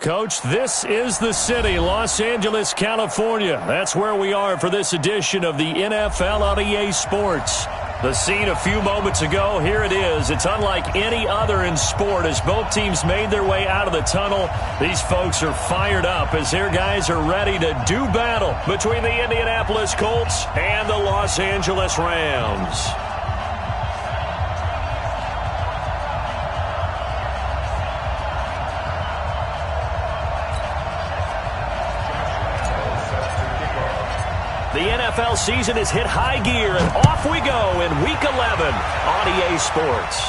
Coach, this is the city, Los Angeles, California. That's where we are for this edition of the NFL on EA Sports. The scene a few moments ago, here it is. It's unlike any other in sport as both teams made their way out of the tunnel. These folks are fired up as their guys are ready to do battle between the Indianapolis Colts and the Los Angeles Rams. The NFL season has hit high gear, and off we go in Week 11 on EA Sports.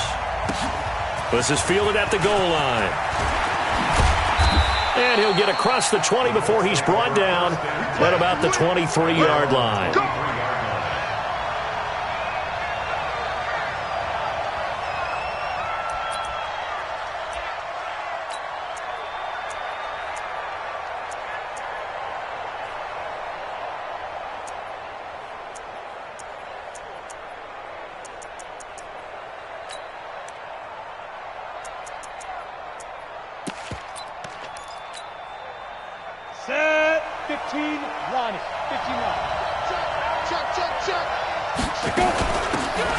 This is fielded at the goal line. And he'll get across the 20 before he's brought down at about the 23-yard line. Set, 15, line it, 15 line. Check.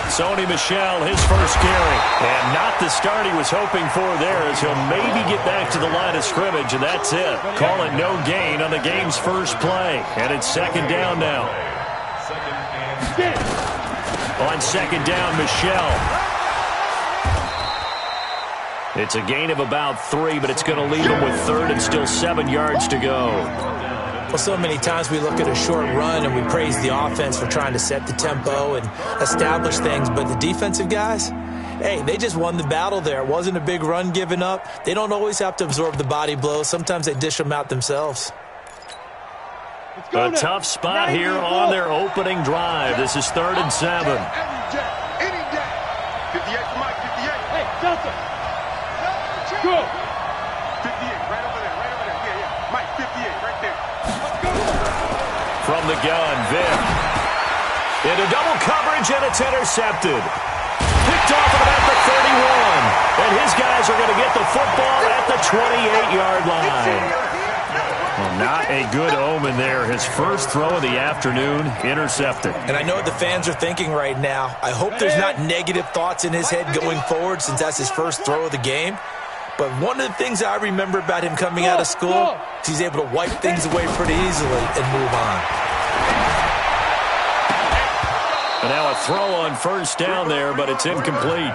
Sony Michel, his first carry. And not the start he was hoping for there as he'll maybe get back to the line of scrimmage, and that's it. Call it no gain on the game's first play. And it's second down now. On second down, Michel. It's a gain of about 3, but it's going to leave him with third and still 7 yards to go. Well, so many times we look at a short run and we praise the offense for trying to set the tempo and establish things, but the defensive guys, hey, they just won the battle there. It wasn't a big run given up. They don't always have to absorb the body blows. Sometimes they dish them out themselves. A tough spot here on their opening drive. This is 3rd and 7. Any day. 58 for Mike, 58. Hey, Delta. Go. 58, right over there. Yeah. Mike, 58, right there. Let's go. From the gun, Vic. Into double coverage, and it's intercepted. Picked off at about the 31. And his guys are going to get the football at the 28-yard line. Well, not a good omen there. His first throw of the afternoon, intercepted. And I know what the fans are thinking right now. I hope there's not negative thoughts in his head going forward since that's his first throw of the game. But one of the things I remember about him coming out of school is he's able to wipe things away pretty easily and move on. And now a throw on first down there, but it's incomplete.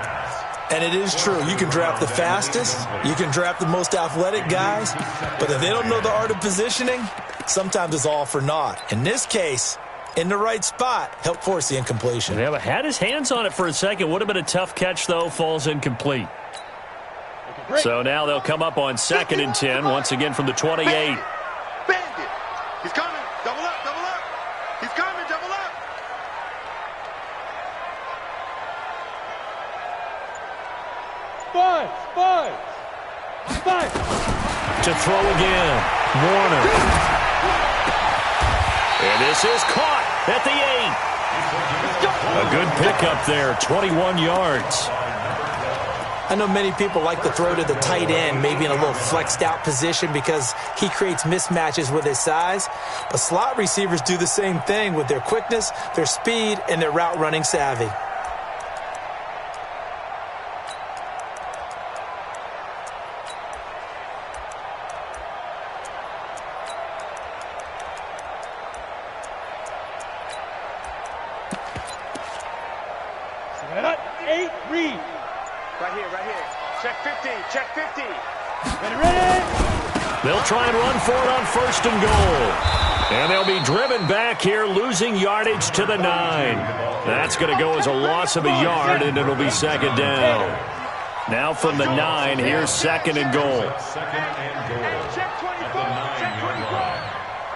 And it is true. You can draft the fastest. You can draft the most athletic guys. But if they don't know the art of positioning, sometimes it's all for naught. In this case, in the right spot, helped force the incompletion. Yeah, but had his hands on it for a second. Would have been a tough catch, though. Falls incomplete. So now they'll come up on 2nd and 10, once again from the 28. Bandit. He's coming. Double up. He's coming. Double up. Five. To throw again. Warner. And this is caught at the 8. A good pickup there, 21 yards. I know many people like to throw to the tight end, maybe in a little flexed out position because he creates mismatches with his size. But slot receivers do the same thing with their quickness, their speed, and their route running savvy. Eight, read. Right here. Check 50. Ready. They'll try and run for it on 1st and goal. And they'll be driven back here, losing yardage to the 9. That's going to go as a loss of a yard, and it'll be 2nd down. Now from the 9, here's 2nd and goal. Check 24.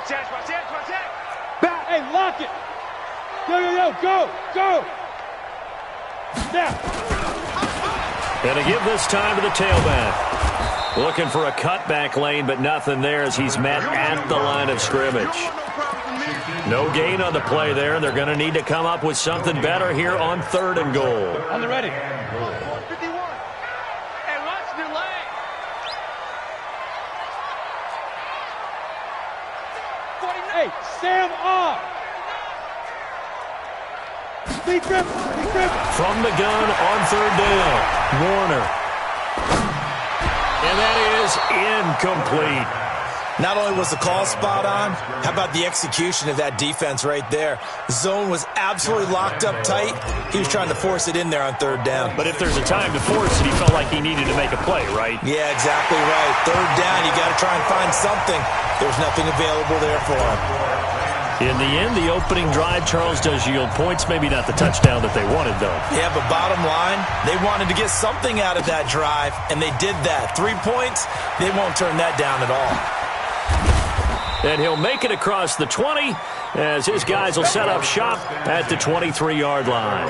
Check. Back. Hey, lock it. Go. Now. And to give this time to the tailback. Looking for a cutback lane, but nothing there as he's met at the line of scrimmage. No gain on the play there. They're going to need to come up with something better here on 3rd and goal. On the ready. 51. And watch the lane. Speed grip. From the gun on third down. Warner. And that is incomplete. Not only was the call spot on, how about the execution of that defense right there? Zone was absolutely locked up tight. He was trying to force it in there on third down. But if there's a time to force it, he felt like he needed to make a play, right? Yeah, exactly right. Third down, you got to try and find something. There's nothing available there for him. In the end, the opening drive, Charles, does yield points. Maybe not the touchdown that they wanted, though. Yeah, but bottom line, they wanted to get something out of that drive, and they did that. 3 points, they won't turn that down at all. And he'll make it across the 20 as his guys will set up shop at the 23-yard line.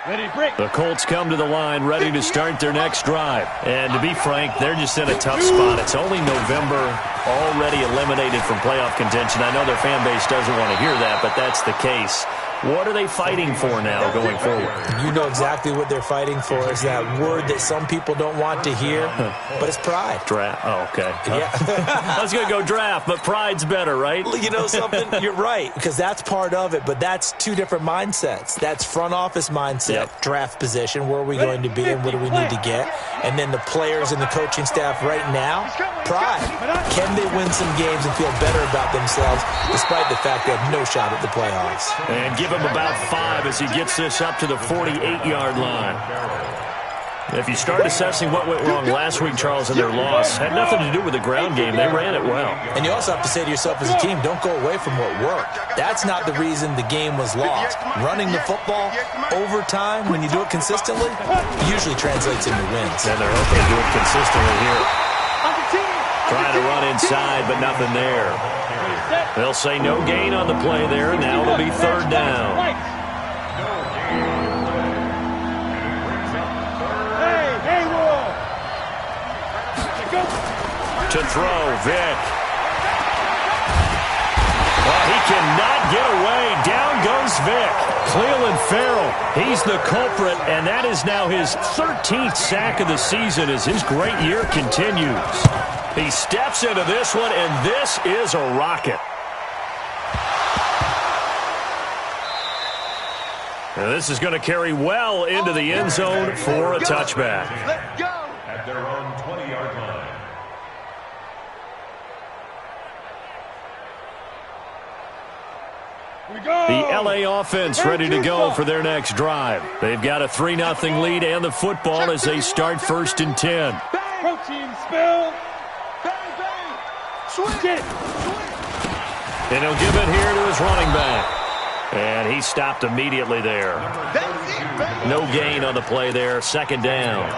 Ready, break. The Colts come to the line ready to start their next drive. And to be frank, they're just in a tough spot. It's only November, already eliminated from playoff contention. I know their fan base doesn't want to hear that, but that's the case. What are they fighting for now going forward? You know exactly what they're fighting for is that word that some people don't want to hear, but it's pride. Draft. Oh, okay. Yeah. I was going to go draft, but pride's better, right? You know something? You're right, because that's part of it, but that's two different mindsets. That's front office mindset, draft position, where are we going to be and what do we need to get? And then the players and the coaching staff right now, pride. Can they win some games and feel better about themselves despite the fact they have no shot at the playoffs? And give him about 5 as he gets this up to the 48-yard line. If you start assessing what went wrong last week, Charles, in their loss, had nothing to do with the ground game. They ran it well. And you also have to say to yourself as a team, don't go away from what worked. That's not the reason the game was lost. Running the football over time, when you do it consistently, usually translates into wins. And they're hoping to do it consistently here. Trying to run inside, but nothing there. They'll say no gain on the play there. Now it'll be third down. Hey, whoa. To throw, Vick. Well, he cannot get away. Down goes Vick. Cleveland Farrell, he's the culprit, and that is now his 13th sack of the season as his great year continues. He steps into this one, and this is a rocket. And this is going to carry well into the end zone for a touchback. Let's go. At their own 20-yard line. The LA offense ready to go for their next drive. They've got a 3-0 lead and the football as they start 1st and 10. Protein spill. Get it. And he'll give it here to his running back. And he stopped immediately there. No gain on the play there. 2nd down.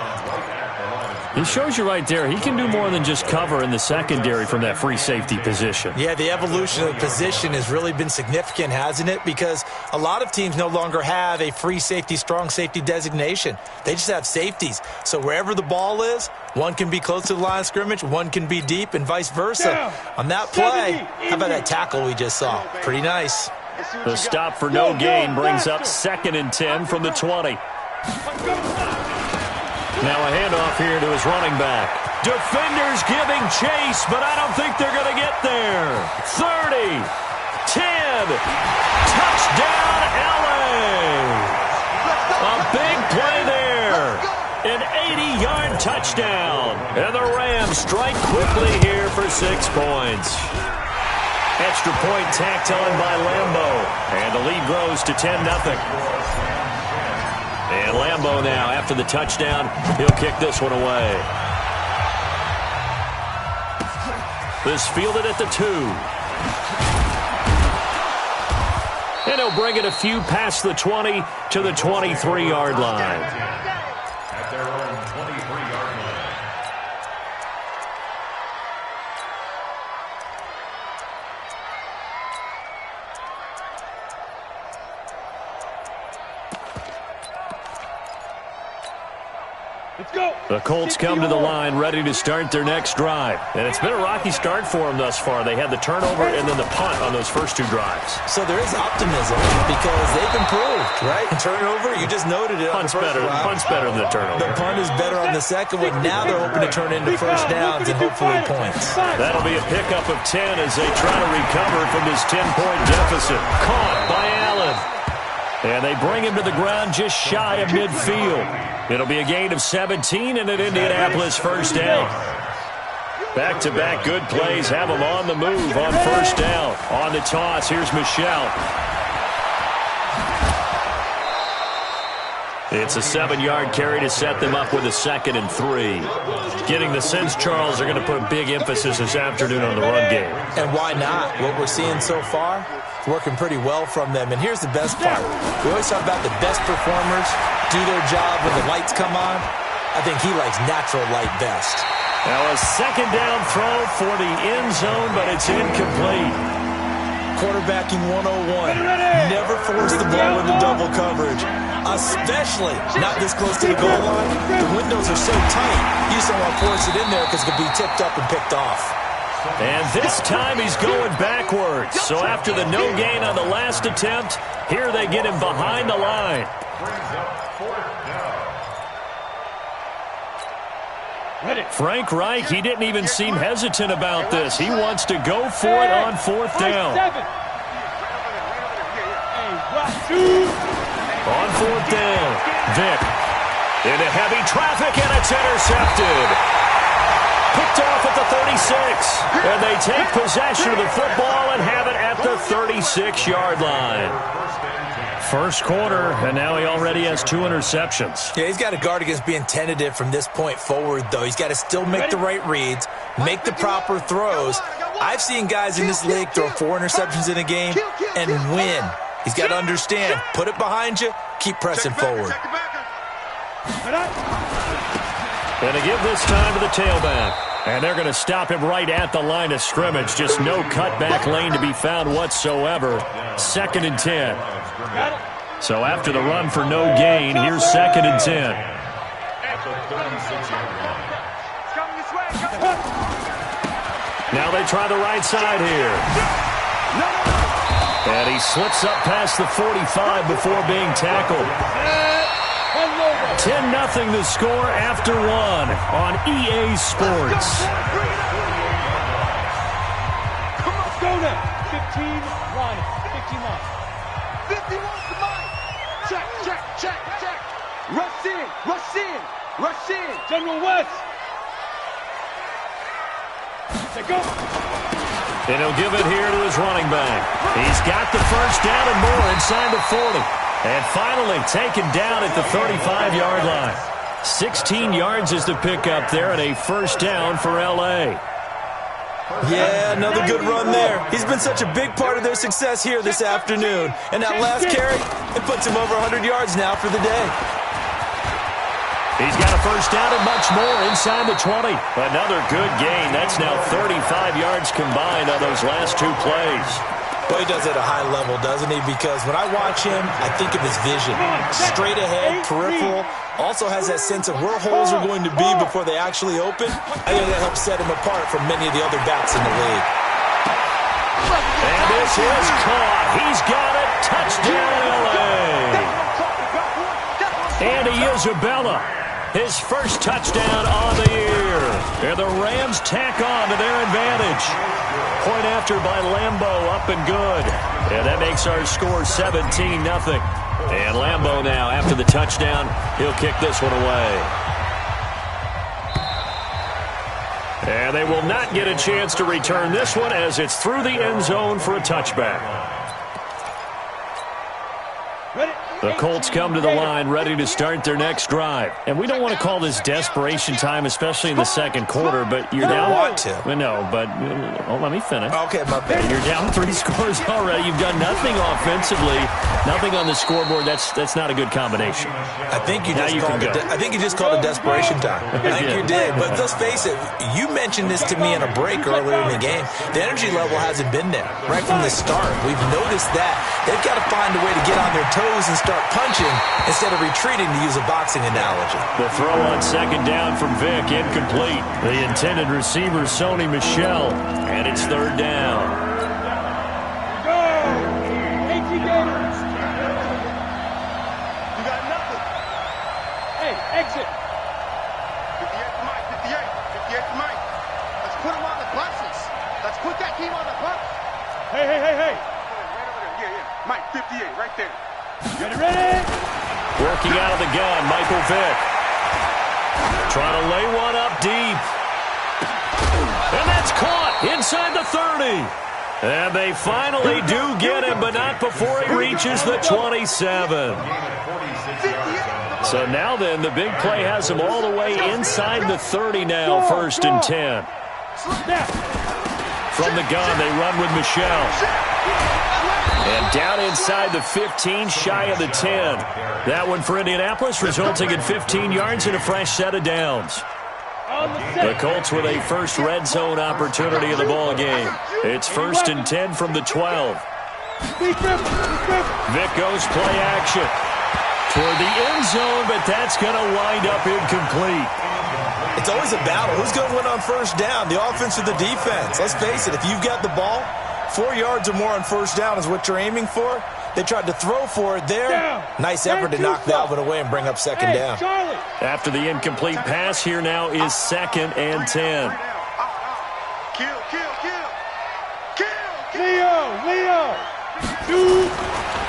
He shows you right there, he can do more than just cover in the secondary from that free safety position. Yeah, the evolution of the position has really been significant, hasn't it? Because a lot of teams no longer have a free safety, strong safety designation. They just have safeties. So wherever the ball is, one can be close to the line of scrimmage, one can be deep, and vice versa. On that play, how about that tackle we just saw? Pretty nice. The stop for no gain brings up 2nd and 10 from the 20. Now a handoff here to his running back. Defenders giving chase, but I don't think they're going to get there. 30, 10, touchdown LA. A big play there. An 80-yard touchdown. And the Rams strike quickly here for 6 points. Extra point tacked on by Lambeau. And the lead grows to 10-0. And Lambeau now, after the touchdown, he'll kick this one away. This fielded at the 2. And he'll bring it a few past the 20 to the 23-yard line. At their own 23-yard line. Let's go. The Colts come to the line ready to start their next drive. And it's been a rocky start for them thus far. They had the turnover and then the punt on those first 2 drives. So there is optimism because they've improved, right? Turnover, you just noted it. Punt's better than the turnover. The punt is better on the second one. Now they're hoping to turn into first downs and hopefully points. That'll be a pickup of 10 as they try to recover from this 10-point deficit. Caught by Allen. And they bring him to the ground just shy of midfield. It'll be a gain of 17 and an Indianapolis first down. Back-to-back good plays have them on the move on first down. On the toss, here's Michelle. It's a 7-yard carry to set them up with a 2nd and 3. Getting the sense Charles are going to put a big emphasis this afternoon on the run game. And why not? What we're seeing so far, it's working pretty well from them. And here's the best part. We always talk about the best performers do their job when the lights come on. I think he likes natural light best. Now a 2nd down throw for the end zone, but it's incomplete. Quarterbacking 101. Never force the ball into double coverage, especially not this close to the goal line. The windows are so tight, you just don't want to force it in there because it could be tipped up and picked off. And this time he's going backwards. So after the no gain on the last attempt, here they get him behind the line. Frank Reich, he didn't even seem hesitant about this. He wants to go for it on 4th down. On 4th down, Vick into heavy traffic, and it's intercepted. Picked off at the 36, and they take possession of the football and have it at the 36-yard line. First quarter, and now he already has 2 interceptions. Yeah, he's got to guard against being tentative from this point forward, though. He's got to still make the right reads, make the proper throws. I've seen guys in this league throw 4 interceptions in a game and win. He's got to understand, put it behind you, keep pressing forward. And to give this time to the tailback. And they're going to stop him right at the line of scrimmage. Just no cutback lane to be found whatsoever. 2nd and 10. So after the run for no gain, here's 2nd and 10. Now they try the right side here. And he slips up past the 45 before being tackled. 10-0 the score after 1 on EA Sports. Let's go now. 15 line. 15 line. 51 to mine. Check. Rush in. General West. Let's go. And he'll give it here to his running back. He's got the first down and more inside the 40. And finally taken down at the 35-yard line. 16 yards is the pickup there and a first down for L.A. Yeah, another good run there. He's been such a big part of their success here this afternoon. And that last carry, it puts him over 100 yards now for the day. He's got a first down and much more inside the 20. Another good gain. That's now 35 yards combined on those last 2 plays. Well, he does it at a high level, doesn't he? Because when I watch him, I think of his vision. Straight ahead, peripheral. Also has that sense of where holes are going to be before they actually open. I think that helps set him apart from many of the other backs in the league. And this is caught. He's got it. Touchdown, L.A. Andy Isabella, his first touchdown on the year. And the Rams tack on to their advantage. Point after by Lambeau, up and good. And that makes our score 17-0. And Lambeau now, after the touchdown, he'll kick this one away. And they will not get a chance to return this one as it's through the end zone for a touchback. The Colts come to the line ready to start their next drive. And we don't want to call this desperation time, especially in the second quarter, but you're down. I want to. Well, no, but let me finish. Okay, my bad. You're down 3 scores already. You've done nothing offensively, nothing on the scoreboard. That's not a good combination. I think you just called it desperation time. I think you did. But let's face it, you mentioned this to me in a break earlier in the game. The energy level hasn't been there right from the start. We've noticed that. They've got to find a way to get on their toes and start start punching instead of retreating, to use a boxing analogy. The throw on second down from Vic, incomplete. The intended receiver, Sony Michel, and it's third down. Go! H.E. Gators! You got nothing. Hey, exit! 58 to Mike, 58. 58 to Mike. Let's put him on the buses. Let's put that team on the bus. Hey! Right over there. Yeah. Mike, 58, right there. Ready? Working out of the gun, Michael Vick. Trying to lay one up deep. And that's caught inside the 30. And they finally do get him, but not before he reaches the 27. So now then, the big play has him all the way inside the 30 now, 1st and 10. From the gun, they run with Michel. And down inside the 15, shy of the 10. That one for Indianapolis, resulting in 15 yards and a fresh set of downs. The Colts with a first red zone opportunity of the ball game. It's 1st and 10 from the 12. Vic goes play action toward the end zone, but that's going to wind up incomplete. It's always a battle. Who's going to win on first down, the offense or the defense? Let's face it, if you've got the ball, 4 yards or more on first down is what you're aiming for. They tried to throw for it there. Nice effort to knock Dalvin away and bring up second down. After the incomplete pass, here now is 2nd and 10. Kill. Leo!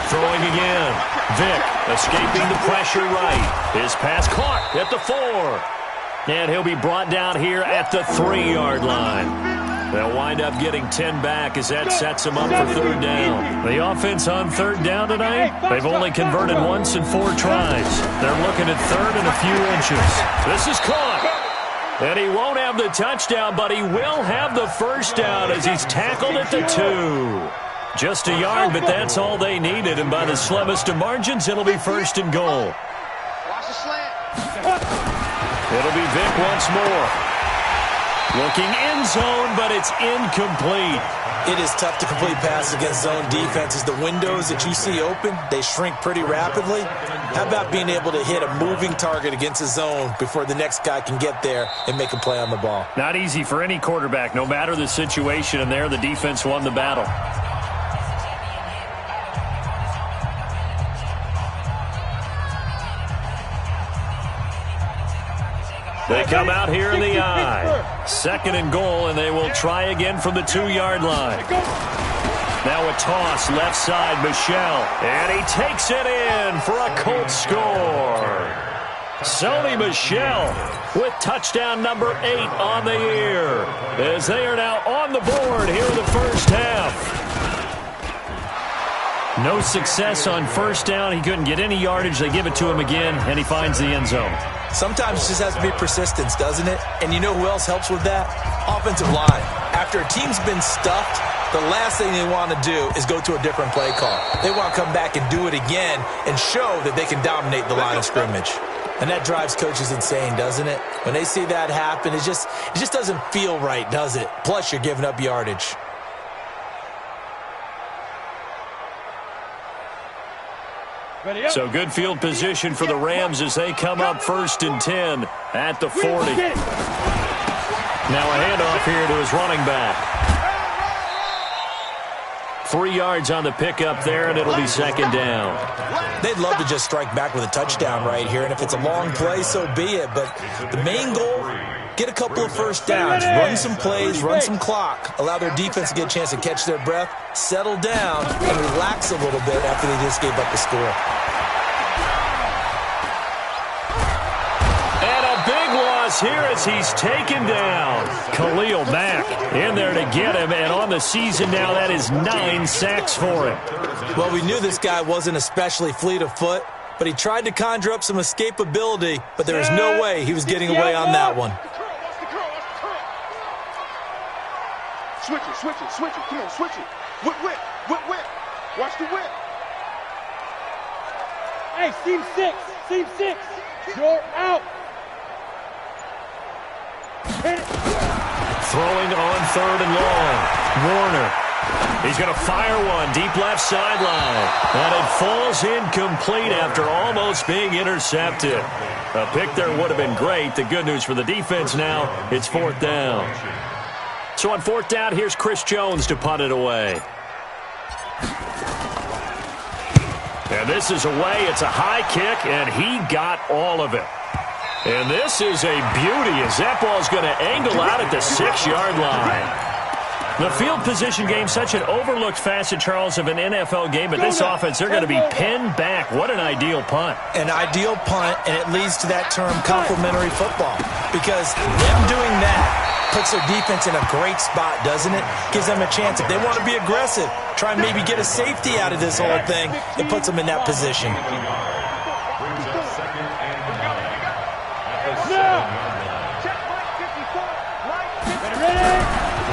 Throwing again. Vic escaping the pressure right. His pass caught at the 4. And he'll be brought down here at the 3-yard line. They'll wind up getting 10 back as that sets them up for third down. The offense on third down tonight, they've only converted once in 4 tries. They're looking at third and a few inches. This is caught. And he won't have the touchdown, but he will have the first down as he's tackled at the 2. Just a yard, but that's all they needed. And by the slimmest of margins, it'll be 1st and goal. Watch the slant. It'll be Vic once more. Looking end zone, but it's incomplete. It is tough to complete passes against zone defenses. The windows that you see open, they shrink pretty rapidly. How about being able to hit a moving target against a zone before the next guy can get there and make a play on the ball? Not easy for any quarterback, no matter the situation, and there the defense won the battle. They come out here in the I. 2nd and goal, and they will try again from the 2-yard line. Now a toss, left side, Michel. And he takes it in for a Colts score. Sony Michel with touchdown number 8 on the year, as they are now on the board here in the first half. No success on first down. He couldn't get any yardage. They give it to him again, and he finds the end zone. Sometimes it just has to be persistence, doesn't it? And you know who else helps with that? Offensive line. After a team's been stuffed, the last thing they want to do is go to a different play call. They want to come back and do it again and show that they can dominate the line of scrimmage. And that drives coaches insane, doesn't it? When they see that happen, it just doesn't feel right, does it? Plus, you're giving up yardage. So good field position for the Rams as they come up 1st and 10 at the 40. Now a handoff here to his running back. 3 yards on the pickup there, and it'll be 2nd down. They'd love to just strike back with a touchdown right here, and if it's a long play, so be it. But the main goal, get a couple of first downs, run some plays, run some clock, allow their defense to get a chance to catch their breath, settle down, and relax a little bit after they just gave up the score. And a big loss here as he's taken down. Khalil Mack in there to get him, and on the season now, that is 9 sacks for him. Well, we knew this guy wasn't especially fleet of foot, but he tried to conjure up some escapability, but there was no way he was getting away on that one. Switch it. Come on, switch it. Whip. Watch the whip. Hey, seam 6. You're out. Throwing on 3rd and long. Warner He's going to fire one deep left sideline. And it falls incomplete after almost being intercepted. A pick there would have been great. The good news for the defense now, it's 4th down. So on 4th down, here's Chris Jones to punt it away. And this is away. It's a high kick, and he got all of it. And this is a beauty as that ball's going to angle out at the 6-yard line. The field position game, such an overlooked facet, Charles, of an NFL game, but this offense, they're going to be pinned back. What an ideal punt. An ideal punt, and it leads to that term complementary football, because them doing that puts their defense in a great spot, doesn't it? Gives them a chance. If they want to be aggressive, try and maybe get a safety out of this whole thing, it puts them in that position.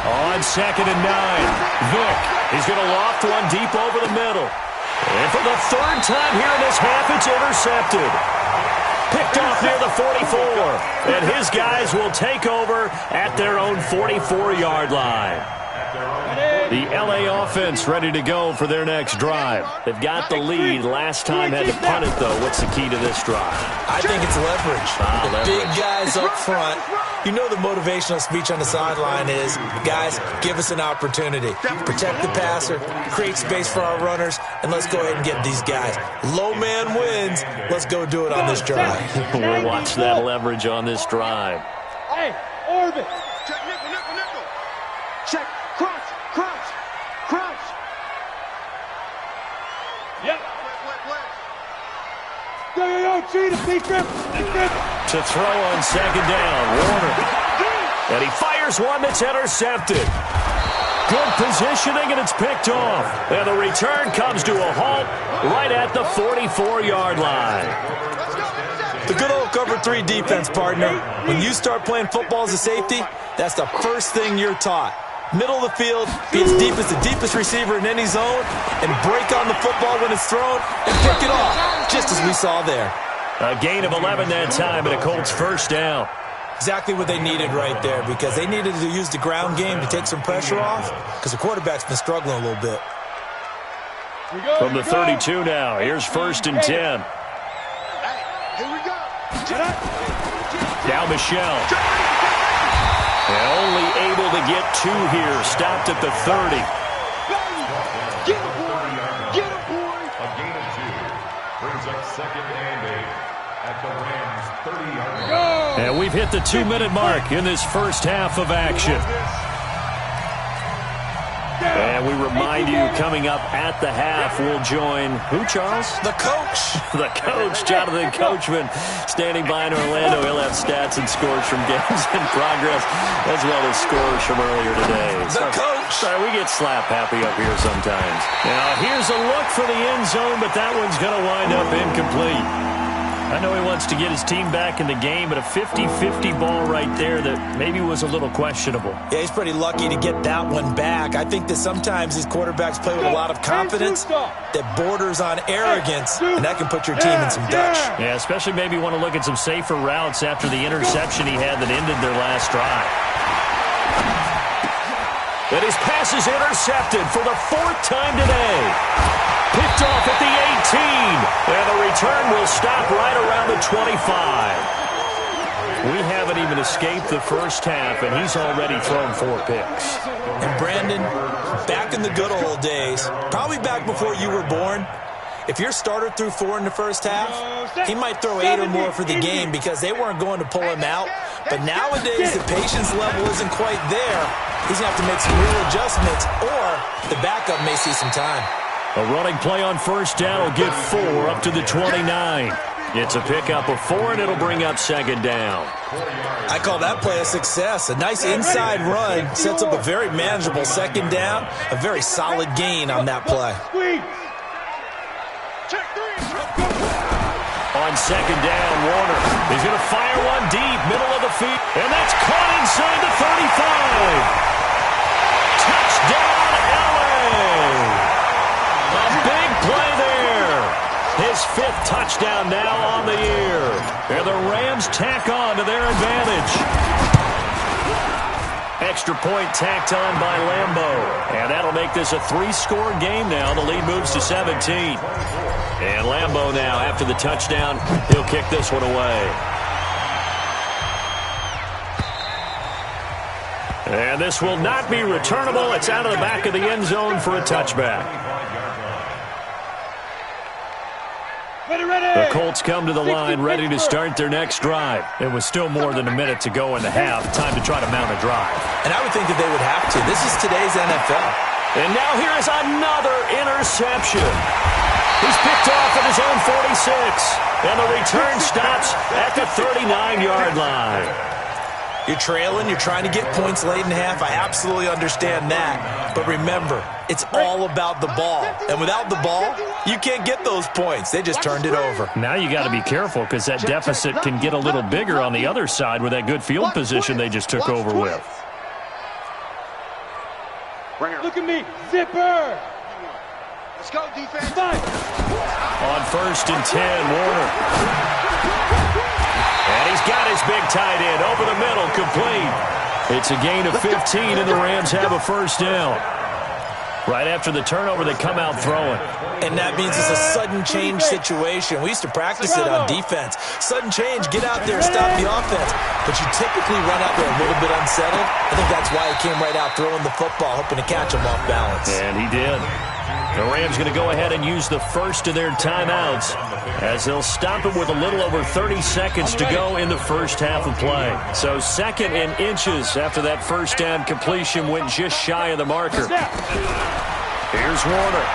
On 2nd and 9, Vick. He's going to loft one deep over the middle. And for the 3rd time here in this half, it's intercepted. Picked off near the 44. And his guys will take over at their own 44-yard line. The LA offense ready to go for their next drive. They've got the lead. Last time had to punt it, though. What's the key to this drive? I think it's leverage. The big guys up front. You know the motivational speech on the sideline is, guys, give us an opportunity. Protect the passer, create space for our runners, and let's go ahead and get these guys. Low man wins. Let's go do it on this drive. We'll watch that leverage on this drive. Hey, orbit. Check nickel, nickel, nickel. Check crunch, crunch, crunch. Yep. Play. Yo, cheetah, big grip, big grip. To throw on 2nd down, Warner. And he fires one that's intercepted. Good positioning, and it's picked off. And the return comes to a halt right at the 44-yard line. The good old cover 3 defense, partner. When you start playing football as a safety, that's the first thing you're taught. Middle of the field, be as deep as the deepest receiver in any zone, and break on the football when it's thrown and pick it off, just as we saw there. A gain of 11 that time, and a Colts 1st down. Exactly what they needed right there, because they needed to use the ground game to take some pressure off, because the quarterback's been struggling a little bit. From the 32 now, here's 1st and 10. Here we go. Now Michelle. And only able to get 2 here. Stopped at the 30. Get him, boy. Get him, boy. A gain of 2 brings up 2nd and 8 at the Rams' 30-yard line. And we've hit the 2-minute mark in this first half of action. And we remind you, coming up at the half, we'll join who, Charles? The coach. The coach, Jonathan Coachman, standing by in Orlando. He'll have stats and scores from games in progress, as well as scores from earlier today. The coach. Sorry, we get slap happy up here sometimes. Now, here's a look for the end zone, but that one's going to wind up incomplete. I know he wants to get his team back in the game, but a 50-50 ball right there that maybe was a little questionable. Yeah, he's pretty lucky to get that one back. I think that sometimes these quarterbacks play with a lot of confidence that borders on arrogance, and that can put your team in some Dutch. Yeah, especially maybe want to look at some safer routes after the interception he had that ended their last drive. And his pass is intercepted for the 4th time today. Picked off at the 18. And the return will stop right around the 25. We haven't even escaped the first half, and he's already thrown 4 picks. And Brandon, back in the good old days, probably back before you were born, if your starter threw 4 in the first half, he might throw 8 or more for the game because they weren't going to pull him out. But nowadays, the patience level isn't quite there. He's going to have to make some real adjustments, or the backup may see some time. A running play on 1st down will get 4 up to the 29. It's a pickup of 4, and it'll bring up 2nd down. I call that play a success. A nice inside run sets up a very manageable 2nd down. A very solid gain on that play. On 2nd down, Warner. He's going to fire one deep, middle of the field. And that's caught inside the 35. Touchdown, LA. A big play there. His 5th touchdown now on the year. And the Rams tack on to their advantage. Extra point tacked on by Lambeau. And that'll make make this a 3-score game now. The lead moves to 17. And Lambeau now, after the touchdown, he'll kick this one away. And this will not be returnable. It's out of the back of the end zone for a touchback. The Colts come to the line ready to start their next drive. It was still more than a minute to go in the half. Time to try to mount a drive. And I would think that they would have to. This is today's NFL. And now here is another interception. He's picked off at his own 46. And the return stops at the 39-yard line. You're trailing, you're trying to get points late in half. I absolutely understand that. But remember, it's all about the ball. And without the ball, you can't get those points. They just turned it over. Now you got to be careful because that deficit can get a little bigger on the other side with that good field position they just took over with. Look at me, zipper. Let's go, defense. On 1st and 10, Warner. And he's got his big tight end over the middle, complete. It's a gain of 15, and the Rams have a first down. Right after the turnover, they come out throwing. And that means it's a sudden change situation. We used to practice it on defense. Sudden change, get out there, stop the offense. But you typically run out there a little bit unsettled. I think that's why he came right out throwing the football, hoping to catch him off balance. And he did. The Rams going to go ahead and use the first of their timeouts as they'll stop it with a little over 30 seconds to go in the first half of play. So 2nd and inches after that first down completion went just shy of the marker. Here's Warner.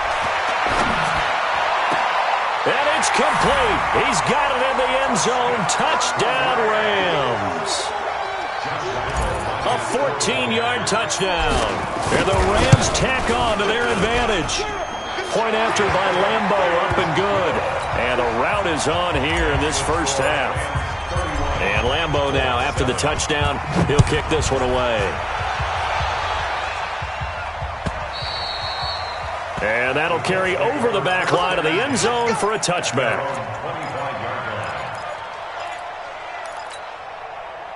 And it's complete. He's got it in the end zone. Touchdown, Rams. A 14-yard touchdown. And the Rams tack on to their advantage. Point after by Lambeau, up and good. And the route is on here in this first half. And Lambeau now, after the touchdown, he'll kick this one away. And that'll carry over the back line of the end zone for a touchback.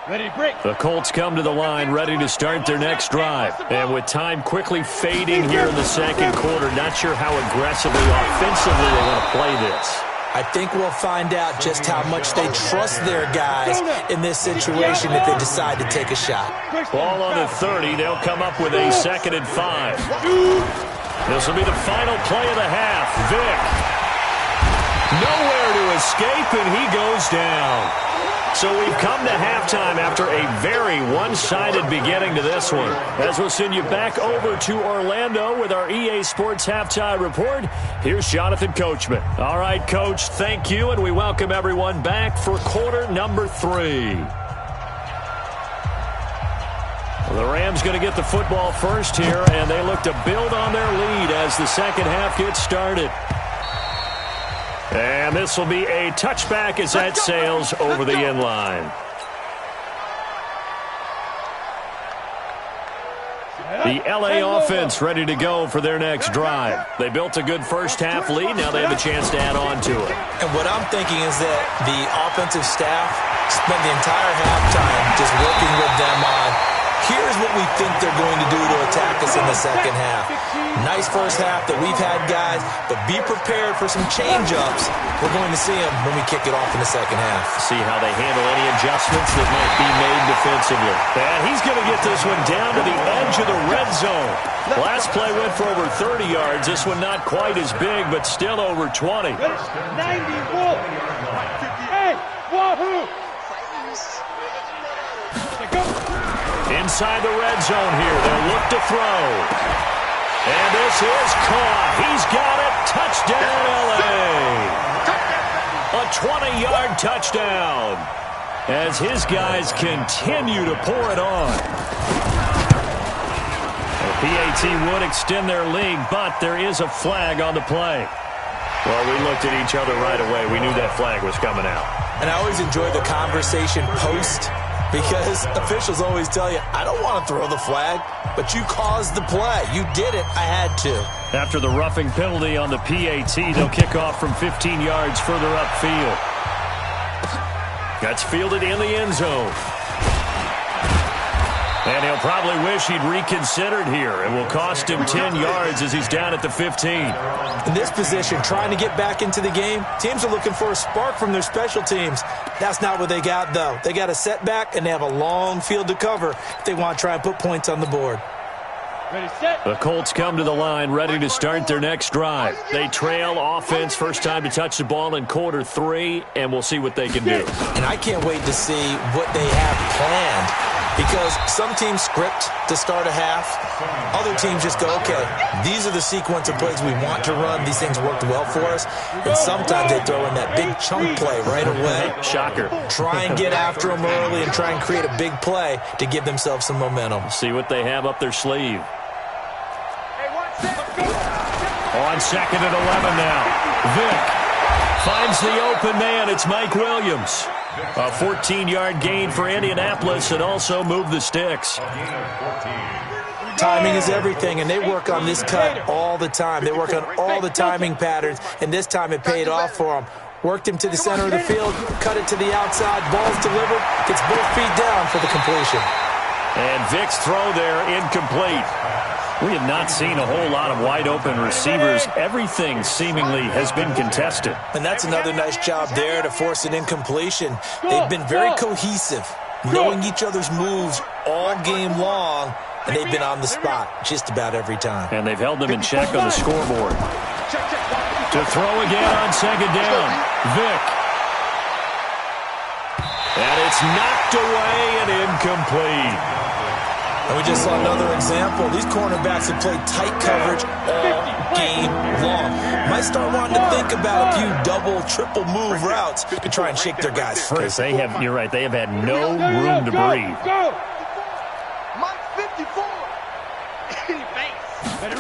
Ready to break. The Colts come to the line ready to start their next drive. And with time quickly fading here in the second quarter, not sure how aggressively, offensively they want to play this. I think we'll find out just how much they trust their guys in this situation if they decide to take a shot. Ball on the 30. They'll come up with a 2nd and 5. This will be the final play of the half. Vick. Nowhere to escape, and he goes down. So we've come to halftime after a very one-sided beginning to this one. As we'll send you back over to Orlando with our EA Sports Halftime Report, here's Jonathan Coachman. All right, Coach, thank you, and we welcome everyone back for quarter number 3. Well, the Rams going to get the football first here, and they look to build on their lead as the second half gets started. And this will be a touchback as that sails over the end line. The LA offense ready to go for their next drive. They built a good first half lead. Now they have a chance to add on to it. And what I'm thinking is that the offensive staff spent the entire halftime just working with them on, here's what we think they're going to do to attack us in the second half. Nice first half that we've had, guys, but be prepared for some change-ups. We're going to see them when we kick it off in the second half. See how they handle any adjustments that might be made defensively. And he's going to get this one down to the edge of the red zone. Last play went for over 30 yards. This one not quite as big, but still over 20. 90, hey, wahoo! Inside the red zone here. They'll look to throw. And this is caught. He's got it. Touchdown, L.A. A 20-yard touchdown as his guys continue to pour it on. The PAT would extend their lead, but there is a flag on the play. Well, we looked at each other right away. We knew that flag was coming out. And I always enjoy the conversation post, because officials always tell you, I don't want to throw the flag, but you caused the play. You did it. I had to. After the roughing penalty on the PAT, they'll kick off from 15 yards further upfield. That's fielded in the end zone. And he'll probably wish he'd reconsidered here. It will cost him 10 yards as he's down at the 15. In this position, trying to get back into the game, teams are looking for a spark from their special teams. That's not what they got, though. They got a setback, and they have a long field to cover if they want to try and put points on the board. Ready, set. The Colts come to the line ready to start their next drive. They trail offense, first time to touch the ball in quarter 3, and we'll see what they can do. And I can't wait to see what they have planned, because some teams script to start a half. Other teams just go, okay, these are the sequence of plays we want to run. These things worked well for us. And sometimes they throw in that big chunk play right away. Shocker. Try and get after them early and try and create a big play to give themselves some momentum. See what they have up their sleeve. On second and 11 now. Vick finds the open man. It's Mike Williams. A 14-yard gain for Indianapolis and also move the sticks. Timing is everything, and they work on this cut all the time. They work on all the timing patterns, and this time it paid off for them. Worked him to the center of the field, cut it to the outside, ball's delivered, gets both feet down for the completion. And Vick's throw there incomplete. We have not seen a whole lot of wide-open receivers. Everything seemingly has been contested. And that's another nice job there to force an incompletion. They've been very cohesive, knowing each other's moves all game long, and they've been on the spot just about every time. And they've held them in check on the scoreboard. To throw again on second down. Vick. And it's knocked away and incomplete. And we just saw another example. These cornerbacks have played tight coverage all game long. Might start wanting to think about a few double, triple move routes to try and shake their guys free. Because they have, you're right, they have had no room to breathe. Go. Mike 54. Ready.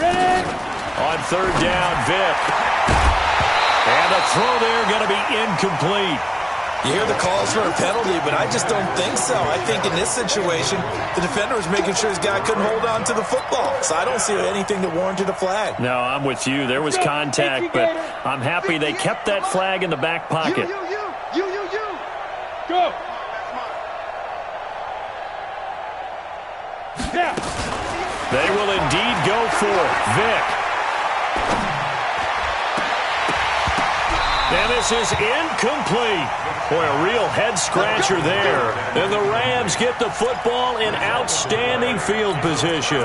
On third down, Vick. And a throw there going to be incomplete. You hear the calls for a penalty, but I just don't think so. I think in this situation, the defender was making sure his guy couldn't hold on to the football. So I don't see anything that warranted a flag. No, I'm with you. There was contact, but I'm happy they kept that flag in the back pocket. You. Go. Now. They will indeed go for it. Vick. And this is incomplete. Boy, a real head-scratcher there. And the Rams get the football in outstanding field position.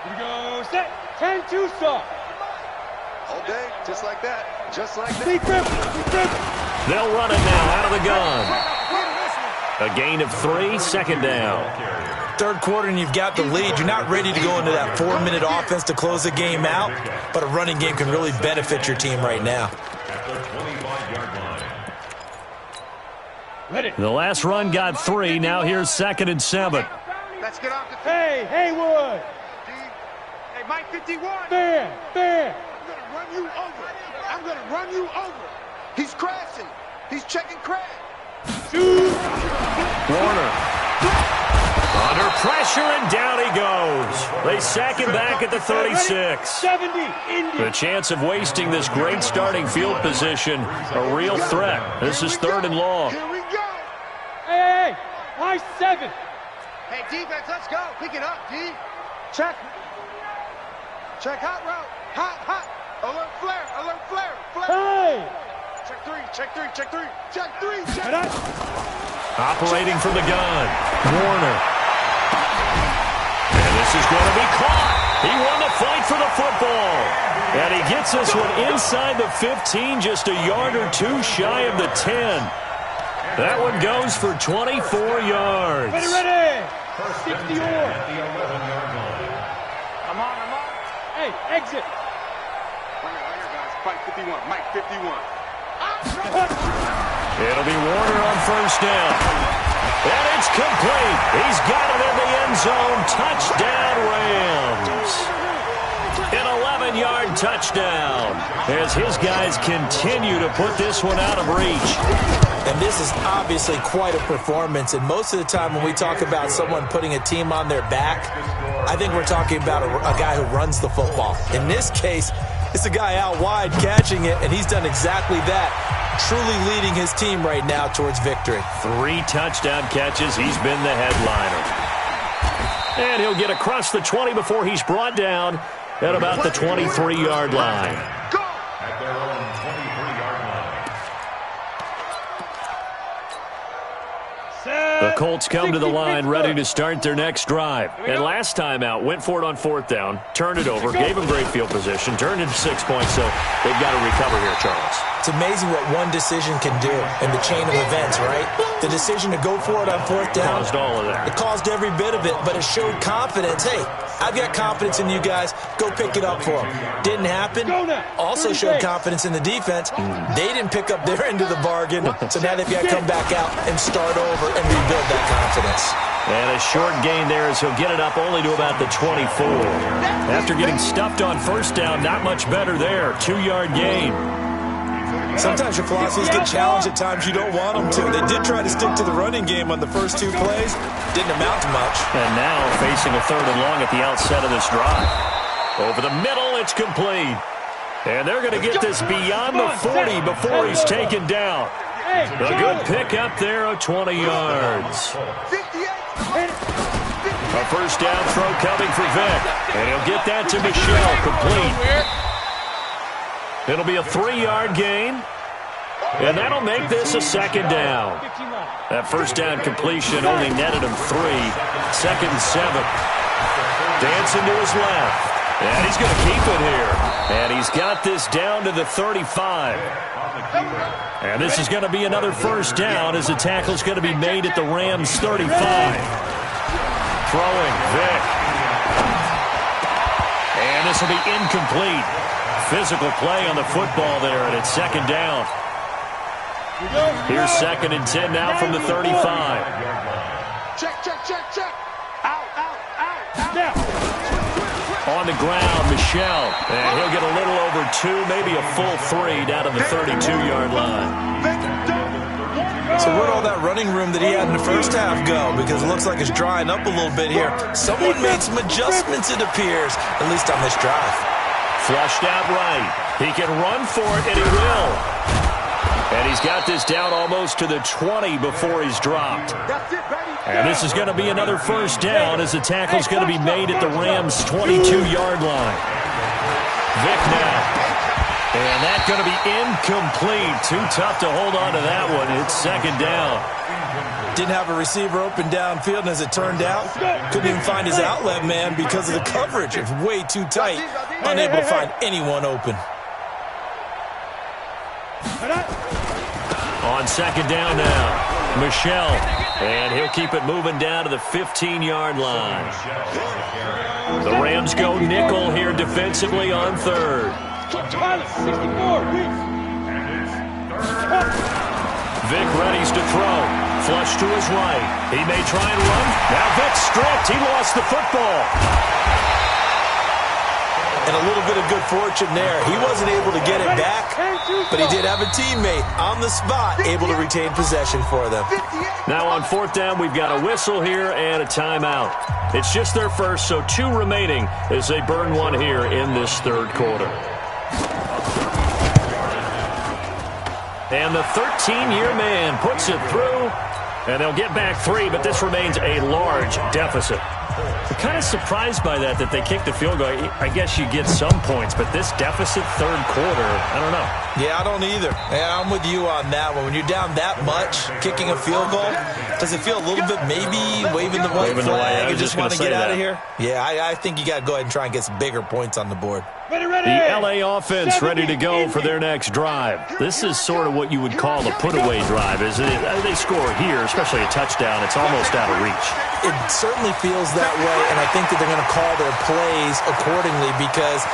Here we go. Set. 10-2 stop. All day, just like that. Just like that. Deep grip. They'll run it now out of the gun. A gain of 3, second down. Third quarter and you've got the lead. You're not ready to go into that 4-minute offense to close the game out, but a running game can really benefit your team right now. Ready. The last run got 3. Now here's 2nd and 7. Let's get off the Hey, Haywood. Hey, Mike 51. Fair. I'm going to run you over. He's crashing. He's checking crash. Shoot. Warner. Under pressure, and down he goes. They sack him back at the 36. 70. Indy. The chance of wasting this great starting field position, a real threat. This is 3rd and long. Here we go. Hey. High 7. Hey, defense, let's go. Pick it up, D. Check hot route. Hot. Alert flare. Hey. Check three. Operating from the gun, Warner. And this is going to be caught. He won the fight for the football. And he gets this one inside the 15, just a yard or 2 shy of the 10. That one goes for 24 yards. Ready. 60 or. I'm on. Hey, exit. Mike 51. It'll be Warner on first down. And it's complete. He's got it in the end zone. Touchdown, Rams. An 11-yard touchdown. touchdown as his guys continue to put this one out of reach. And this is obviously quite a performance. And most of the time when we talk about someone putting a team on their back, I think we're talking about a guy who runs the football. In this case, it's a guy out wide catching it, and he's done exactly that, truly leading his team right now towards victory. 3 touchdown catches. He's been the headliner. And he'll get across the 20 before he's brought down at about the 23-yard line. At their own 23-yard line. The Colts come to the line ready to start their next drive. And last time out, went for it on 4th down, turned it over, gave him great field position, turned into 6 points, so they've got to recover here, Charles. It's amazing what one decision can do in the chain of events, right? The decision to go for it on 4th down. Caused all of that. It caused every bit of it, but it showed confidence. Hey, I've got confidence in you guys. Go pick it up for them. Didn't happen. Also showed confidence in the defense. They didn't pick up their end of the bargain, so now they've got to come back out and start over and rebuild that confidence. And a short gain there as he'll get it up only to about the 24. After getting stuffed on 1st down, not much better there. 2-yard gain. Sometimes your philosophies get challenged at times you don't want them to. They did try to stick to the running game on the first 2 plays. Didn't amount to much. And now facing a 3rd and long at the outset of this drive. Over the middle, it's complete. And they're going to get this beyond the 40 before he's taken down. A good pick up there of 20 yards. A 1st down throw coming for Vic. And he'll get that to Michelle, complete. It'll be a 3-yard gain. And that'll make this a 2nd down. That 1st down completion only netted him 3. 2nd and 7. Dancing to his left. And he's going to keep it here. And he's got this down to the 35. And this is going to be another 1st down as the tackle's going to be made at the Rams' 35. Throwing, Vic. And this will be incomplete. Physical play on the football there, and it's 2nd down. Here's 2nd and 10 now from the 35. Check. Out. Now. On the ground, Michelle. And he'll get a little over 2, maybe a full 3 down to the 32-yard line. So where'd all that running room that he had in the first half go? Because it looks like it's drying up a little bit here. Someone made some adjustments, it appears, at least on this drive. Flushed out right. He can run for it, and he will. And he's got this down almost to the 20 before he's dropped. And this is going to be another 1st down as the tackle's going to be made at the Rams' 22-yard line. Vic now. And that's going to be incomplete. Too tough to hold on to that one. It's 2nd down. Didn't have a receiver open downfield, and as it turned out, couldn't even find his outlet man because of the coverage. It's way too tight. Unable to find anyone open. On 2nd down now, Michelle. And he'll keep it moving down to the 15-yard line. The Rams go nickel here defensively on 3rd. Vic readies to throw. Flush to his right. He may try and run. Now Vic's stripped. He lost the football. And a little bit of good fortune there. He wasn't able to get it back, but he did have a teammate on the spot able to retain possession for them. Now on 4th down, we've got a whistle here and a timeout. It's just their first, so 2 remaining as they burn one here in this 3rd quarter. And the 13-year man puts it through, and they'll get back 3, but this remains a large deficit. I'm kind of surprised by that they kicked the field goal. I guess you get some points, but this deficit 3rd quarter, I don't know. Yeah, I don't either. Yeah, I'm with you on that one. When you're down that much, kicking a field goal, does it feel a little bit maybe waving the white flag and just want to get out of here? Yeah, I think you got to go ahead and try and get some bigger points on the board. The LA offense ready to go for their next drive. This is sort of what you would call a put-away drive. They score here, especially a touchdown, it's almost out of reach. It certainly feels that way, and I think that they're going to call their plays accordingly because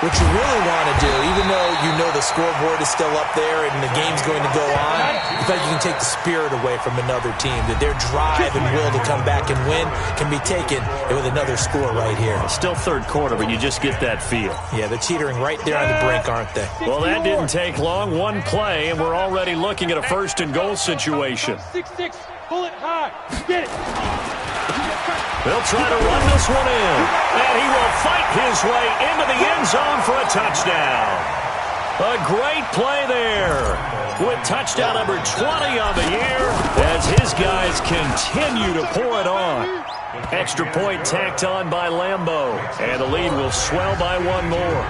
What you really want to do, even though you know the scoreboard is still up there and the game's going to go on, you feel like you can take the spirit away from another team, that their drive and will to come back and win can be taken with another score right here. It's still third quarter, but you just get that feel. Yeah, they're teetering right there on the brink, aren't they? Well, that didn't take long. One play, and we're already looking at a first and goal situation. 6-6, pull it high. Get it. They'll try to run this one in, and he will fight his way into the end zone for a touchdown. A great play there with touchdown number 20 on the year as his guys continue to pour it on. Extra point tacked on by Lambeau, and the lead will swell by one more.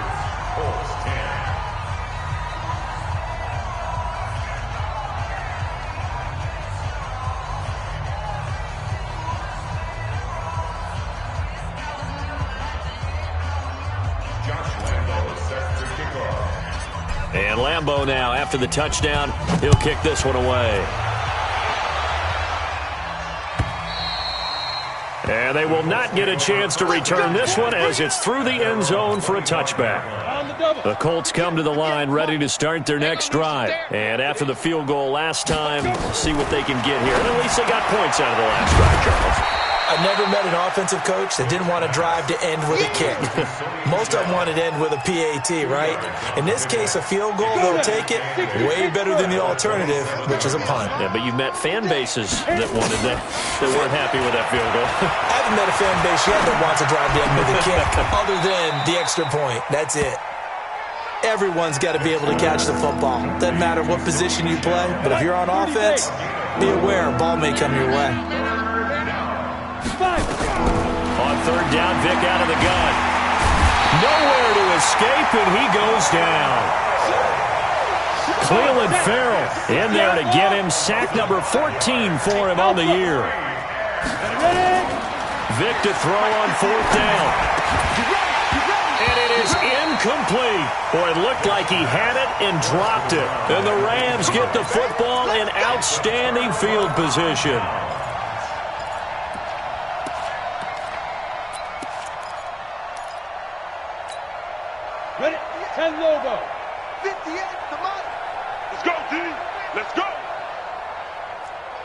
And Lambeau now, after the touchdown, he'll kick this one away. And they will not get a chance to return this one as it's through the end zone for a touchback. The Colts come to the line ready to start their next drive. And after the field goal last time, see what they can get here. And at least they got points out of the last drive, Charles. I've never met an offensive coach that didn't want to drive to end with a kick. Most of them wanted to end with a PAT, right? In this case, a field goal, they'll take it way better than the alternative, which is a punt. Yeah, but you've met fan bases that wanted that weren't happy with that field goal. I haven't met a fan base yet that wants to drive to end with a kick, other than the extra point. That's it. Everyone's got to be able to catch the football. Doesn't matter what position you play, but if you're on offense, be aware a ball may come your way. On third down, Vick out of the gun. Nowhere to escape, and he goes down. Cleveland Farrell in there to get him. Sack number 14 for him on the year. Vick to throw on fourth down. And it is incomplete. Boy, it looked like he had it and dropped it. And the Rams get the football in outstanding field position. Ready? 10 Lobo. 58, come on. Let's go, D. Let's go.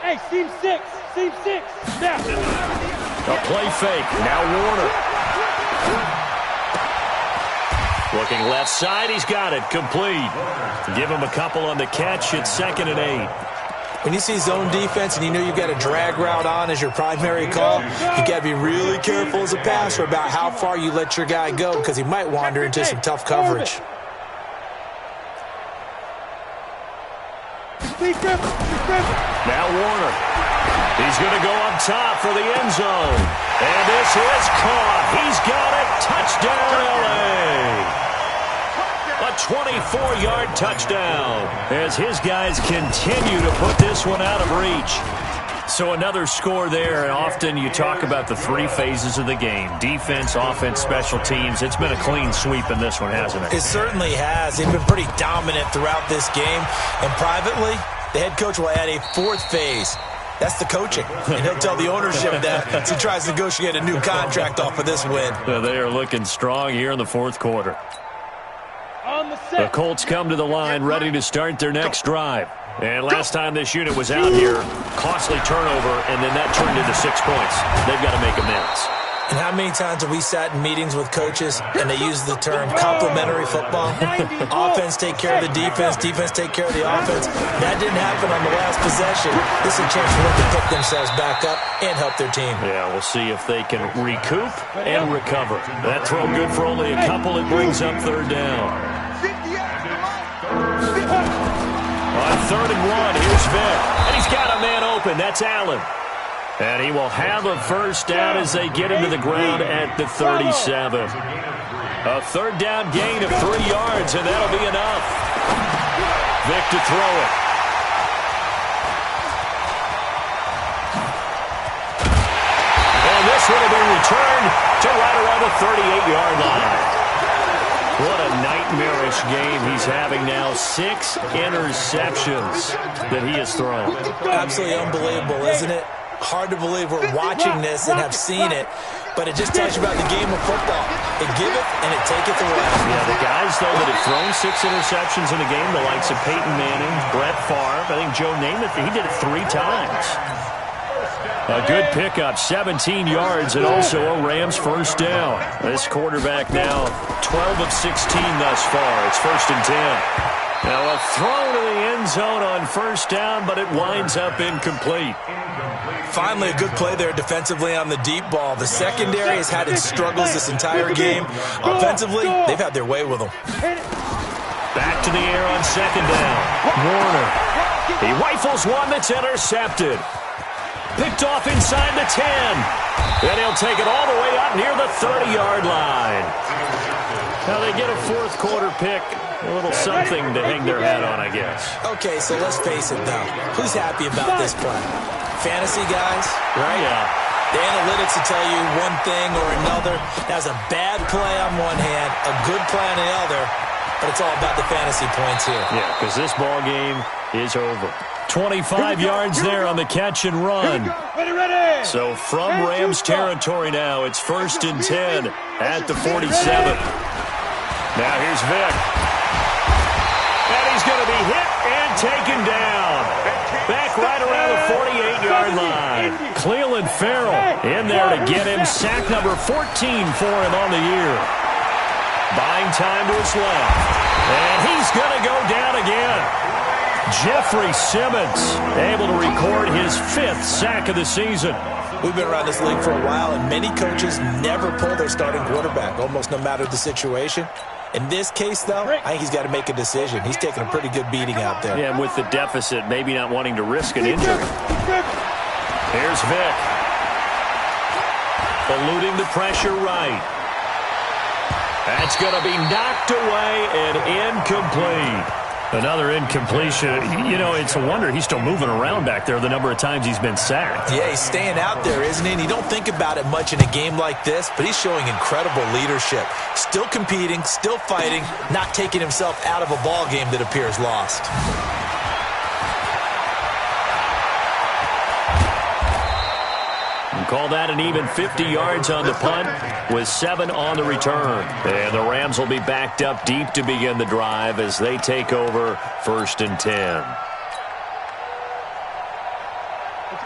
Hey, seam 6. Seam 6. Now. A play fake. Now Warner. Looking left side. He's got it. Complete. Give him a couple on the catch. It's 2nd and 8. When you see zone defense and you know you've got a drag route on as your primary call, you got to be really careful as a passer about how far you let your guy go because he might wander into some tough coverage. Now Warner. He's going to go up top for the end zone. And this is caught. He's got it. Touchdown, L.A. A 24-yard touchdown as his guys continue to put this one out of reach. So another score there, and often you talk about the three phases of the game. Defense, offense, special teams. It's been a clean sweep in this one, hasn't it? It certainly has. They've been pretty dominant throughout this game. And privately, the head coach will add a fourth phase. That's the coaching. And he'll tell the ownership that as he tries to negotiate a new contract off of this win. They are looking strong here in the fourth quarter. The Colts come to the line ready to start their next drive. And last time this unit was out here, costly turnover, and then that turned into 6 points. They've got to make amends. And how many times have we sat in meetings with coaches and they use the term complementary football? Offense take care of the defense, defense take care of the offense. That didn't happen on the last possession. This is a chance for them to pick themselves back up and help their team. Yeah, we'll see if they can recoup and recover. That throw good for only a couple. It brings up third down. On 3rd and 1, here's Vick. And he's got a man open. That's Allen. And he will have a first down as they get him to the ground at the 37. A third down gain of 3 yards, and that'll be enough. Vick to throw it. And this one will be returned to right around the 38-yard line. What a nightmarish game he's having now. 6 interceptions that he has thrown. Absolutely unbelievable, isn't it? Hard to believe we're watching this and have seen it, but it just tells you about the game of football. It giveth and it taketh away. Yeah, the guys, though, that have thrown 6 interceptions in a game, the likes of Peyton Manning, Brett Favre, I think Joe Namath, he did it 3 times. A good pickup, 17 yards, and also a Rams first down. This quarterback now 12 of 16 thus far. It's 1st and 10. Now a throw to the end zone on first down, but it winds up incomplete. Finally, a good play there defensively on the deep ball. The secondary has had its struggles this entire game. Offensively, they've had their way with them. Back to the air on 2nd down. Warner. He rifles one that's intercepted. Picked off inside the 10. Then he'll take it all the way up near the 30-yard line. Now they get a 4th quarter pick. A little something to hang their hat on, I guess. Okay, so let's face it, though. Who's happy about this play? Fantasy guys, right? Yeah. The analytics will tell you one thing or another. That was a bad play on one hand, a good play on the other, but it's all about the fantasy points here. Yeah, because this ball game is over. 25 yards there on the catch and run. Ready. So from Rams territory now, it's 1st and 10 at the 47. Now here's Vic. And he's going to be hit and taken down. Back right around the 48-yard line. Cleveland Farrell in there to get him. Sack number 14 for him on the year. Buying time to his left. And he's going to go down again. Jeffrey Simmons able to record his 5th sack of the season. We've been around this league for a while, and many coaches never pull their starting quarterback, almost no matter the situation. In this case, though, I think he's got to make a decision. He's taking a pretty good beating out there. Yeah, and with the deficit, maybe not wanting to risk an injury. Here's Vic. Eluding the pressure right. That's going to be knocked away and incomplete. Another incompletion. You know, it's a wonder he's still moving around back there the number of times he's been sacked. Yeah, he's staying out there, isn't he? And you don't think about it much in a game like this, but he's showing incredible leadership. Still competing, still fighting, not taking himself out of a ball game that appears lost. Call that an even 50 yards on the punt with 7 on the return. And the Rams will be backed up deep to begin the drive as they take over 1st and 10.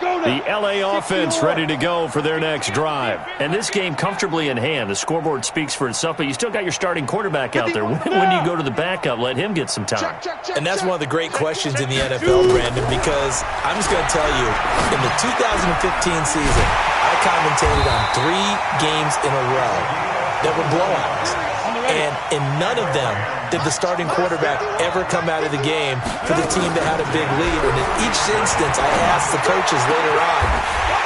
The L.A. offense ready to go for their next drive. And this game comfortably in hand. The scoreboard speaks for itself, but you still got your starting quarterback out there. When do you go to the backup? Let him get some time. And that's one of the great questions in the NFL, Brandon, because I'm just going to tell you, in the 2015 season, I commentated on 3 games in a row that were blowouts. And in none of them did the starting quarterback ever come out of the game for the team that had a big lead. And in each instance, I asked the coaches later on,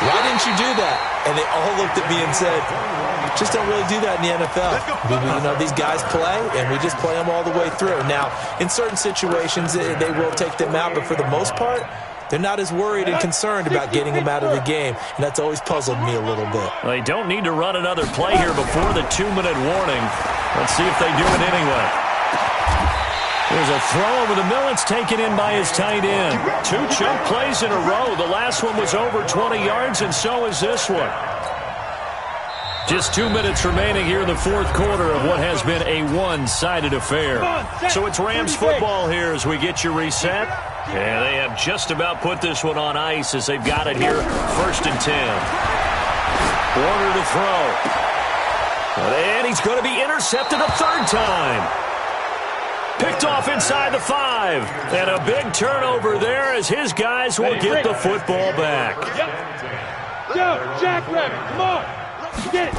why didn't you do that? And they all looked at me and said, just don't really do that in the NFL. You know, these guys play, and we just play them all the way through. Now, in certain situations, they will take them out, but for the most part, they're not as worried and concerned about getting them out of the game, and that's always puzzled me a little bit. Well, they don't need to run another play here before the 2-minute warning. Let's see if they do it anyway. There's a throw over the middle. It's taken in by his tight end. 2 chunk plays in a row. The last one was over 20 yards, and so is this one. Just 2 minutes remaining here in the 4th quarter of what has been a one-sided affair. So it's Rams football here as we get you reset. And they have just about put this one on ice as they've got it here, 1st and 10. Warner to throw. And he's going to be intercepted a 3rd time. Picked off inside the 5. And a big turnover there as his guys will get the football back. Go, Jackrabbit, come on. Get it.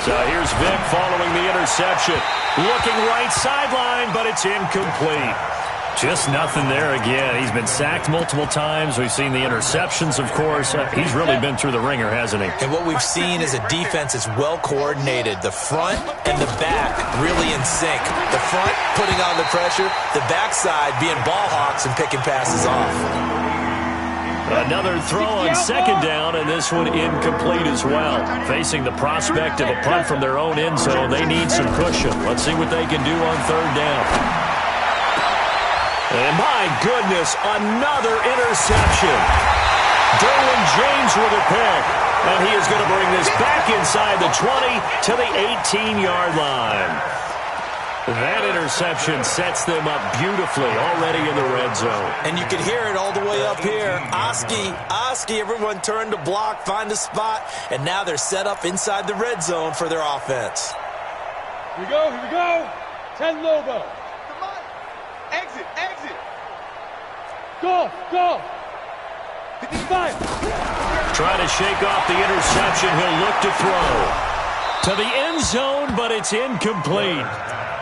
So here's Vic following the interception. Looking right sideline, but it's incomplete. Just nothing there again. He's been sacked multiple times. We've seen the interceptions, of course. He's really been through the ringer, hasn't he? And what we've seen is a defense that's well coordinated. The front and the back really in sync. The front putting on the pressure, the backside being ball hawks and picking passes off. Another throw on 2nd down, and this one incomplete as well. Facing the prospect of a punt from their own end zone, they need some cushion. Let's see what they can do on 3rd down. And my goodness, another interception. Derwin James with a pick. And he is going to bring this back inside the 20 to the 18-yard line. That interception sets them up beautifully already in the red zone. And you can hear it all the way up here. Oski, everyone turned to block, find a spot, and now they're set up inside the red zone for their offense. Here we go. 10 Lobo. Come on. Exit. Go. 55. Trying to shake off the interception. He'll look to throw to the end zone, but it's incomplete.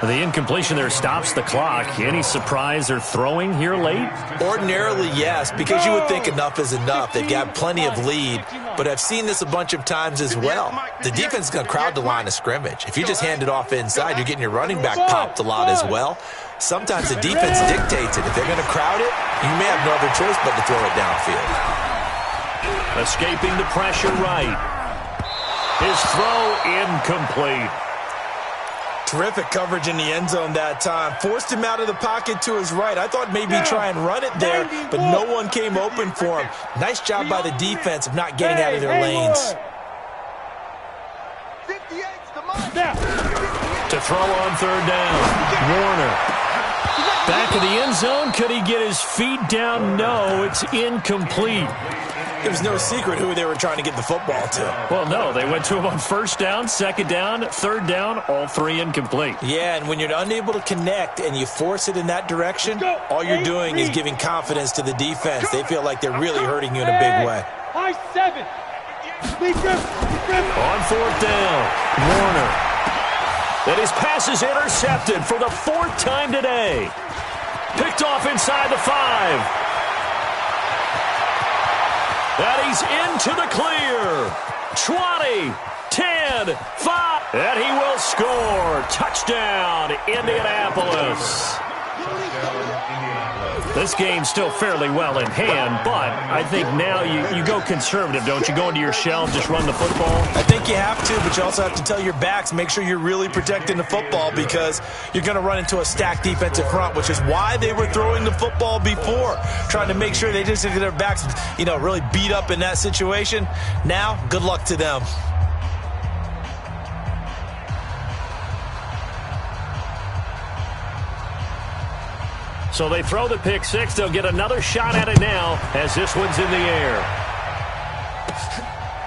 The incompletion there stops the clock. Any surprise they're throwing here late? Ordinarily, yes, because you would think enough is enough. They've got plenty of lead, but I've seen this a bunch of times as well. The defense is going to crowd the line of scrimmage. If you just hand it off inside, you're getting your running back popped a lot as well. Sometimes the defense dictates it. If they're going to crowd it, you may have no other choice but to throw it downfield. Escaping the pressure right. His throw incomplete. Terrific coverage in the end zone that time. Forced him out of the pocket to his right. I thought maybe he'd try and run it there, but no one came open for him. Nice job by the defense of not getting out of their lanes. 58's the mark. To throw on third down. Warner. Back of the end zone. Could he get his feet down? No, it's incomplete. It was no secret who they were trying to get the football to. Well, no, they went to him on first down, second down, third down, all three incomplete. Yeah, and when you're unable to connect and you force it in that direction, all you're doing is giving confidence to the defense. They feel like they're really hurting you in a big way. High 7. On fourth down, Warner. And his pass is intercepted for the fourth time today. Picked off inside the 5. And he's into the clear. 20, 10, 5. And he will score. Touchdown, Indianapolis. This game's still fairly well in hand, but I think now you go conservative, don't you? Go into your shell, just run the football? I think you have to, but you also have to tell your backs, make sure you're really protecting the football because you're going to run into a stacked defensive front, which is why they were throwing the football before, trying to make sure they just get their backs, really beat up in that situation. Now, good luck to them. So they throw the pick six. They'll get another shot at it now as this one's in the air.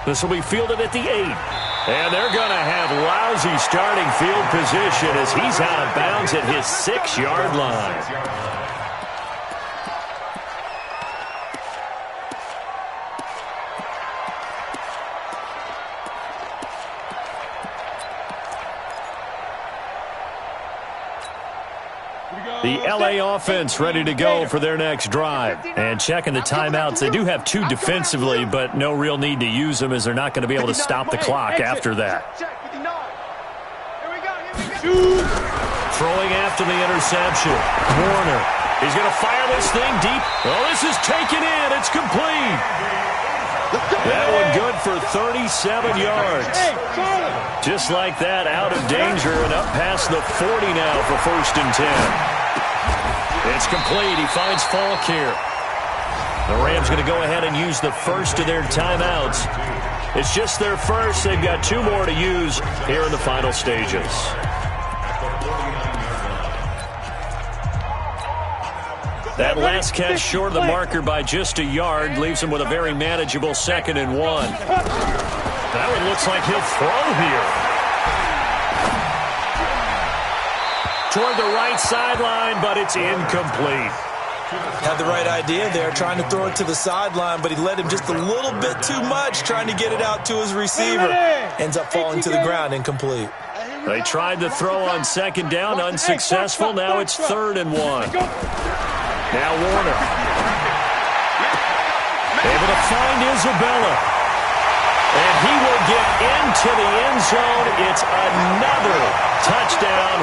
This will be fielded at the 8. And they're going to have lousy starting field position as he's out of bounds at his 6-yard line. The LA offense ready to go for their next drive. And checking the timeouts, they do have 2 defensively, but no real need to use them as they're not going to be able to stop the clock after that. Throwing after the interception. Warner. He's going to fire this thing deep. Oh, this is taken in. It's complete. That one good for 37 yards. Just like that, out of danger and up past the 40 now for 1st and 10. It's complete. He finds Falk here. The Rams going to go ahead and use the first of their timeouts. It's just their first. They've got 2 more to use here in the final stages. That last catch short of the marker by just a yard leaves him with a very manageable 2nd and 1. That one looks like he'll throw here. Toward the right sideline, but it's incomplete. Had the right idea there, trying to throw it to the sideline, but he led him just a little bit too much, trying to get it out to his receiver. Ends up falling to the ground, incomplete. They tried to throw on 2nd down, unsuccessful. Now it's 3rd and 1. Now Warner. Able to find Isabella. And he will get into the end zone. It's another touchdown.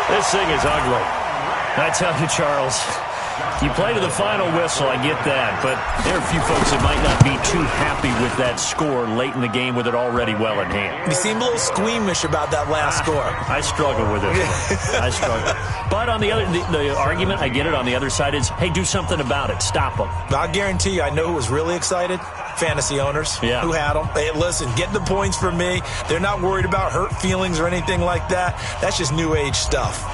This thing is ugly. I tell you, Charles, you play to the final whistle, I get that, but there are a few folks that might not be too happy with that score late in the game with it already well in hand. You seem a little squeamish about that last score. I struggle with it. I struggle. But on the argument, I get it, on the other side is, hey, do something about it. Stop them. I guarantee you, I know who was really excited. fantasy owners Yeah. who had them. Hey, listen, get the points for me. They're not worried about hurt feelings or anything like that. That's just new age stuff.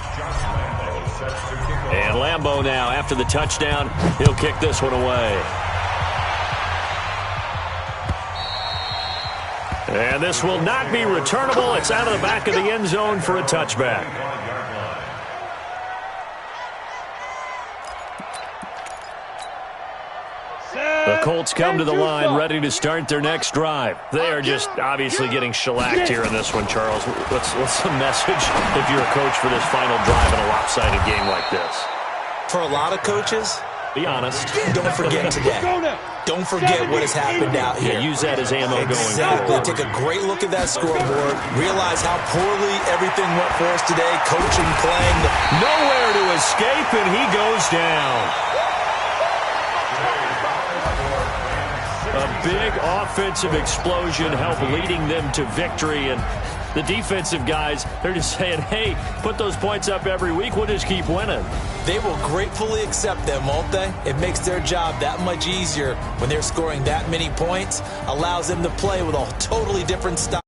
And Lambo now, after the touchdown, he'll kick this one away. And this will not be returnable. It's out of the back of the end zone for a touchback. The Colts come to the line ready to start their next drive. They are just obviously getting shellacked here in this one, Charles. What's the message if you're a coach for this final drive in a lopsided game like this? For a lot of coaches, Be honest. don't forget today. Don't forget what has happened out here. Yeah, use that as ammo Exactly. going forward. Take a great look at that scoreboard. Realize how poorly everything went for us today. Coaching, playing. Nowhere to escape, and he goes down. A big offensive explosion helped leading them to victory, and the defensive guys, they're just saying, hey, put those points up every week, we'll just keep winning. They will gratefully accept them, won't they? It makes their job that much easier when they're scoring that many points, allows them to play with a totally different style.